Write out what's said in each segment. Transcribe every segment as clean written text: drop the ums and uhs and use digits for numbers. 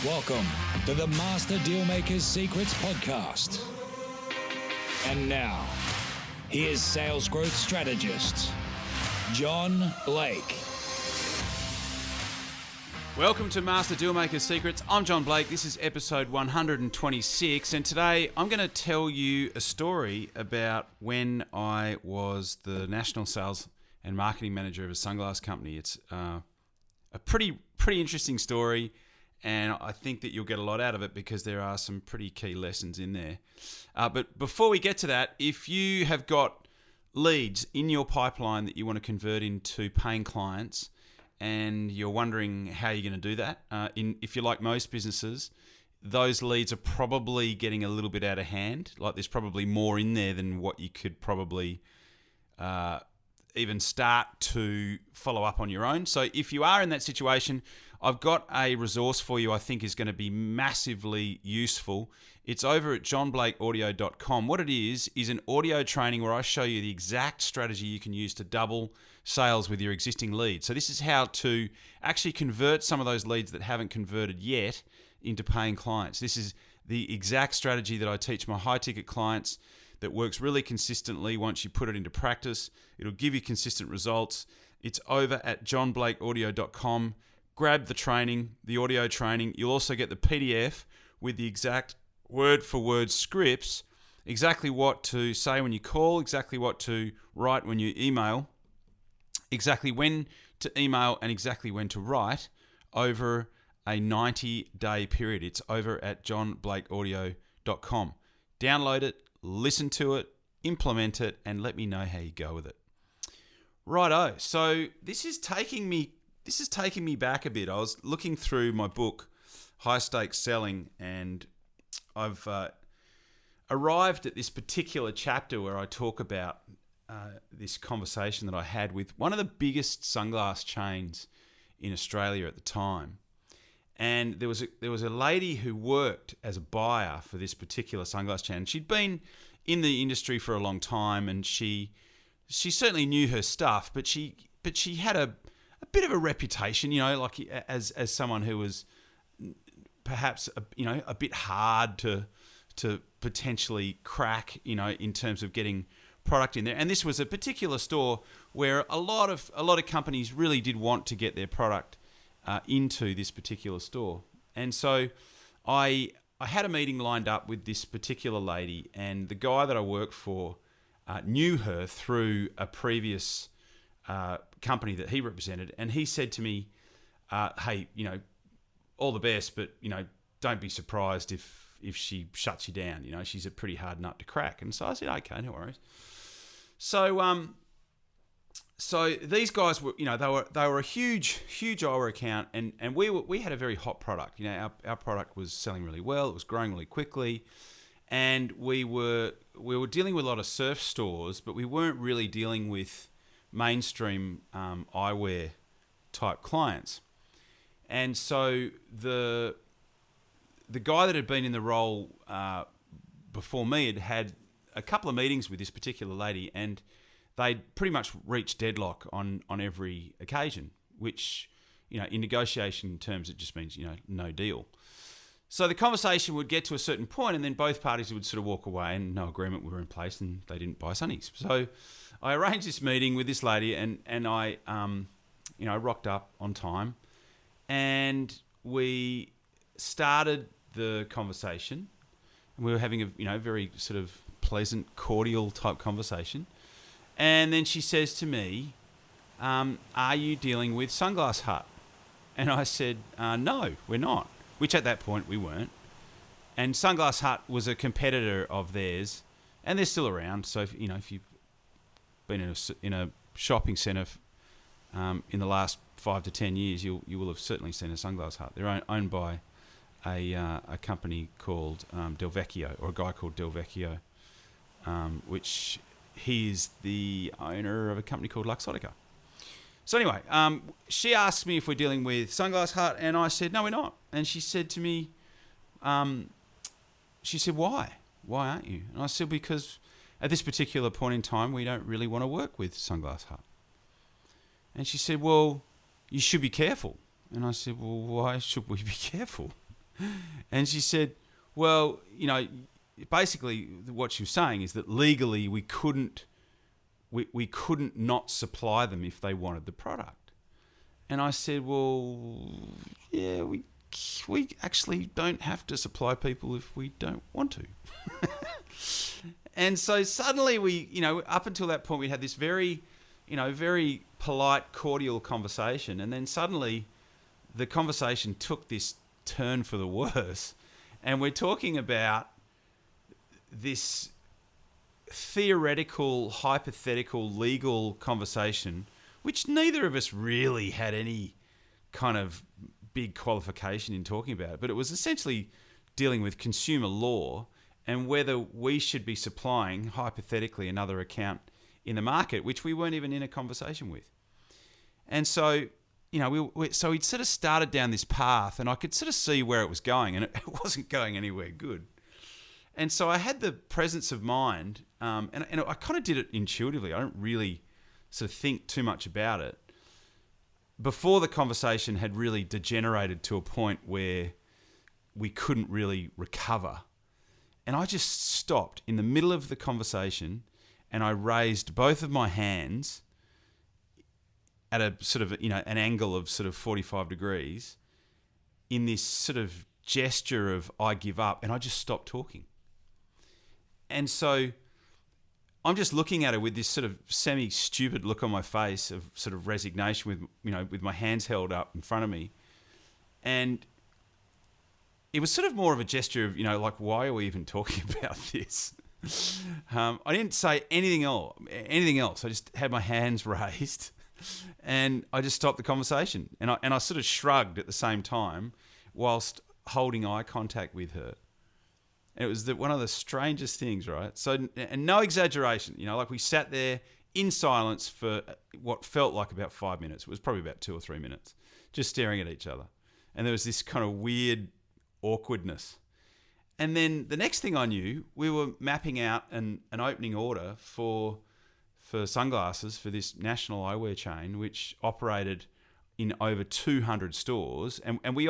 Welcome to the Master Dealmaker's Secrets podcast. And now, here's sales growth strategist, John Blake. Welcome to Master Dealmaker's Secrets. I'm John Blake. This is episode 126, and today I'm going to tell you a story about when I was the national sales and marketing manager of a sunglass company. It's a pretty interesting story, and I think that you'll get a lot out of it because there are some pretty key lessons in there. But before we get to that, if you have got leads in your pipeline that you want to convert into paying clients, and you're wondering how you're going to do that, if you're like most businesses, those leads are probably getting a little bit out of hand. Like there's probably more in there than what you could probably even start to follow up on your own. So if you are in that situation, I've got a resource for you I think is going to be massively useful. It's over at johnblakeaudio.com. What it is an audio training where I show you the exact strategy you can use to double sales with your existing leads. So this is how to actually convert some of those leads that haven't converted yet into paying clients. This is the exact strategy that I teach my high-ticket clients that works really consistently. Once you put it into practice, it'll give you consistent results. It's over at johnblakeaudio.com. Grab the training, the audio training. You'll also get the PDF with the exact word-for-word scripts, exactly what to say when you call, exactly what to write when you email, exactly when to email and exactly when to write over a 90-day period. It's over at johnblakeaudio.com. Download it, listen to it, implement it, and let me know how you go with it. Righto, so this is taking me back a bit. I was looking through my book, High Stakes Selling, and I've arrived at this particular chapter where I talk about this conversation that I had with one of the biggest sunglass chains in Australia at the time. And there was a lady who worked as a buyer for this particular sunglass chain. She'd been in the industry for a long time, and she certainly knew her stuff, but she had a bit of a reputation, like as someone who was perhaps a bit hard to potentially crack, in terms of getting product in there. And this was a particular store where a lot of companies really did want to get their product into this particular store. And so I had a meeting lined up with this particular lady, and the guy that I work for knew her through a previous company that he represented, and he said to me, hey, all the best, but don't be surprised if she shuts you down. She's a pretty hard nut to crack. And so I said, okay, no worries. So these guys were, they were a huge eyewear account, and we had a very hot product. Our product was selling really well. It was growing really quickly, and we were dealing with a lot of surf stores, but we weren't really dealing with mainstream eyewear type clients. And so the guy that had been in the role before me had a couple of meetings with this particular lady, and they'd pretty much reached deadlock on every occasion, which, in negotiation terms, it just means, no deal. So the conversation would get to a certain point, and then both parties would sort of walk away and no agreement were in place, and they didn't buy sunnies. So I arranged this meeting with this lady, and I rocked up on time, and we started the conversation, and we were having a very sort of pleasant, cordial type conversation. And then she says to me, are you dealing with Sunglass Hut? And I said, no, we're not, which at that point we weren't. And Sunglass Hut was a competitor of theirs, and they're still around. So, if you've been in a shopping centre in the last 5 to 10 years, you will have certainly seen a Sunglass Hut. They're owned by a company called Del Vecchio, or a guy called Del Vecchio, which he is the owner of a company called Luxottica. So anyway, she asked me if we're dealing with Sunglass Hut, and I said, no, we're not. And she said to me, why? Why aren't you? And I said, because at this particular point in time, we don't really want to work with Sunglass Hut. And she said, well, you should be careful. And I said, well, why should we be careful? And she said, well, basically what she was saying is that legally we couldn't not supply them if they wanted the product. And I said, well, yeah, we actually don't have to supply people if we don't want to. And so suddenly up until that point we had this very polite, cordial conversation, and then suddenly the conversation took this turn for the worse, and we're talking about this theoretical, hypothetical, legal conversation, which neither of us really had any kind of big qualification in talking about it, but it was essentially dealing with consumer law and whether we should be supplying, hypothetically, another account in the market, which we weren't even in a conversation with. And so, so we'd sort of started down this path, and I could sort of see where it was going, and it wasn't going anywhere good. And so I had the presence of mind, and I kind of did it intuitively. I don't really sort of think too much about it. Before the conversation had really degenerated to a point where we couldn't really recover. And I just stopped in the middle of the conversation, and I raised both of my hands at a sort of, an angle of sort of 45 degrees in this sort of gesture of I give up, and I just stopped talking. And so I'm just looking at her with this sort of semi-stupid look on my face of sort of resignation with my hands held up in front of me. And it was sort of more of a gesture of, like, why are we even talking about this? I didn't say anything else. I just had my hands raised, and I just stopped the conversation. And I sort of shrugged at the same time whilst holding eye contact with her. And it was one of the strangest things, right? So, and no exaggeration, like we sat there in silence for what felt like about 5 minutes. It was probably about 2 or 3 minutes, just staring at each other. And there was this kind of weird awkwardness. And then the next thing I knew, we were mapping out an opening order for sunglasses for this national eyewear chain, which operated in over 200 stores. And we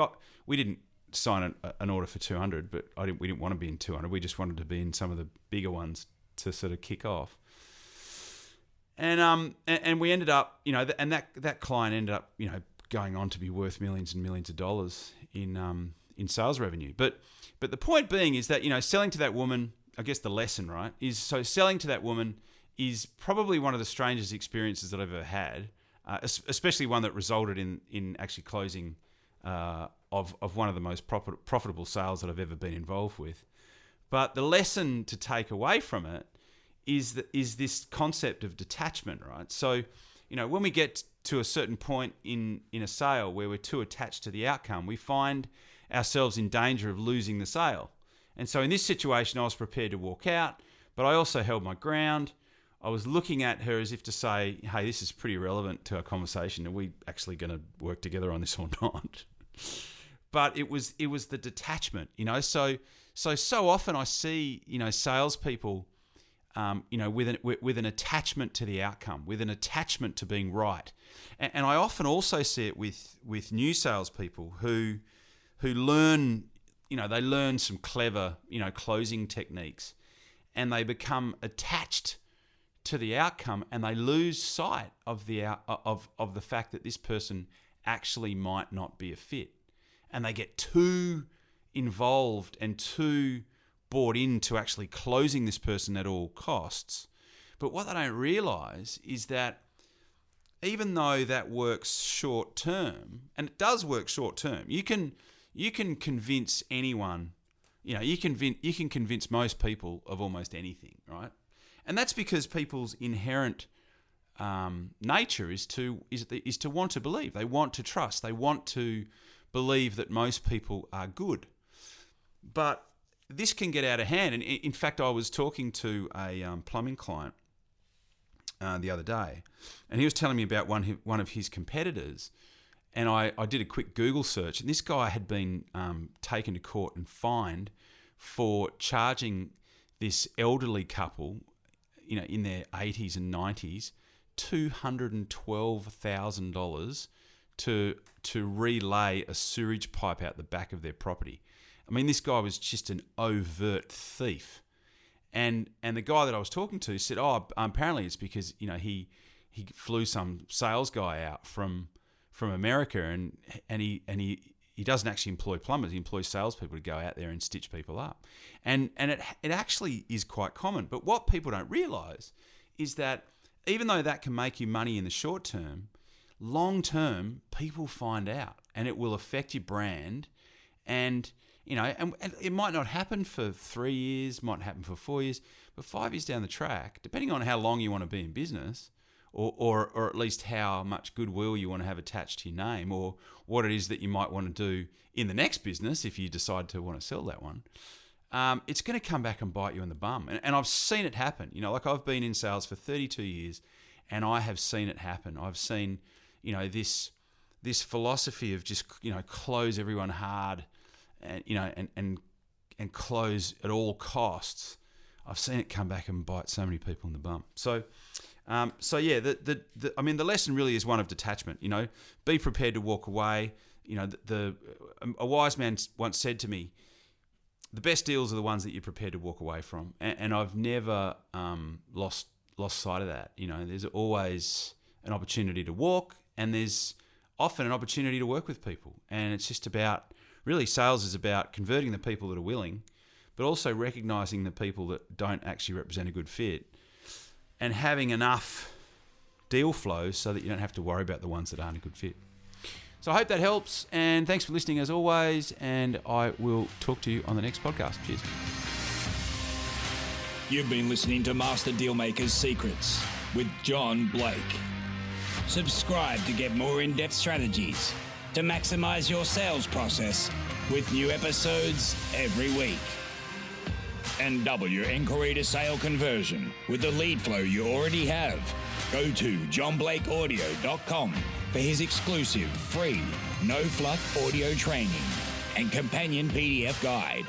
didn't sign an order for 200, but we didn't want to be in 200. We just wanted to be in some of the bigger ones to sort of kick off. And we ended up, and that client ended up, going on to be worth millions and millions of dollars in sales revenue. But the point being is that, selling to that woman, I guess the lesson, right, is so selling to that woman is probably one of the strangest experiences that I've ever had, especially one that resulted in actually closing of one of the most profitable sales that I've ever been involved with. But the lesson to take away from it is this concept of detachment, right? So, when we get to a certain point in a sale where we're too attached to the outcome, we find ourselves in danger of losing the sale. And so in this situation, I was prepared to walk out, but I also held my ground. I was looking at her as if to say, hey, this is pretty relevant to our conversation. Are we actually going to work together on this or not? But it was the detachment, So often I see, salespeople, with an attachment to the outcome, with an attachment to being right. And I often also see it with new salespeople who learn, they learn some clever, closing techniques, and they become attached to the outcome, and they lose sight of the fact that this person actually might not be a fit, and they get too involved and too bought into actually closing this person at all costs. But what they don't realize is that even though that works short term, and it does work short term, you can convince anyone, you can convince most people of almost anything, right? And that's because people's inherent nature is to want to believe. They want to trust. They want to believe that most people are good. But this can get out of hand. And in fact, I was talking to a plumbing client the other day, and he was telling me about one of his competitors. And I did a quick Google search, and this guy had been taken to court and fined for charging this elderly couple, in their 80s and 90s, $212,000 to relay a sewage pipe out the back of their property. I mean, this guy was just an overt thief. And the guy that I was talking to said, apparently it's because, he flew some sales guy out from America and he doesn't actually employ plumbers. He employs salespeople to go out there and stitch people up. And it actually is quite common. But what people don't realise is that even though that can make you money in the short term, long term, people find out and it will affect your brand. And it might not happen for 3 years, might happen for 4 years, but 5 years down the track, depending on how long you want to be in business, or at least how much goodwill you want to have attached to your name, or what it is that you might want to do in the next business if you decide to want to sell that one, it's going to come back and bite you in the bum. And I've seen it happen. I've been in sales for 32 years, and I have seen it happen. I've seen, this philosophy of just, close everyone hard, and close at all costs. I've seen it come back and bite so many people in the bum. So yeah, the lesson really is one of detachment. Be prepared to walk away. A wise man once said to me, the best deals are the ones that you're prepared to walk away from. And I've never lost sight of that. There's always an opportunity to walk, and there's often an opportunity to work with people. And it's just about, really, sales is about converting the people that are willing, but also recognizing the people that don't actually represent a good fit, and having enough deal flow so that you don't have to worry about the ones that aren't a good fit. So I hope that helps, and thanks for listening as always, and I will talk to you on the next podcast. Cheers. You've been listening to Master Dealmaker's Secrets with John Blake. Subscribe to get more in-depth strategies to maximize your sales process with new episodes every week. And double your inquiry to sale conversion with the lead flow you already have. Go to johnblakeaudio.com for his exclusive free no fluff audio training and companion PDF guide.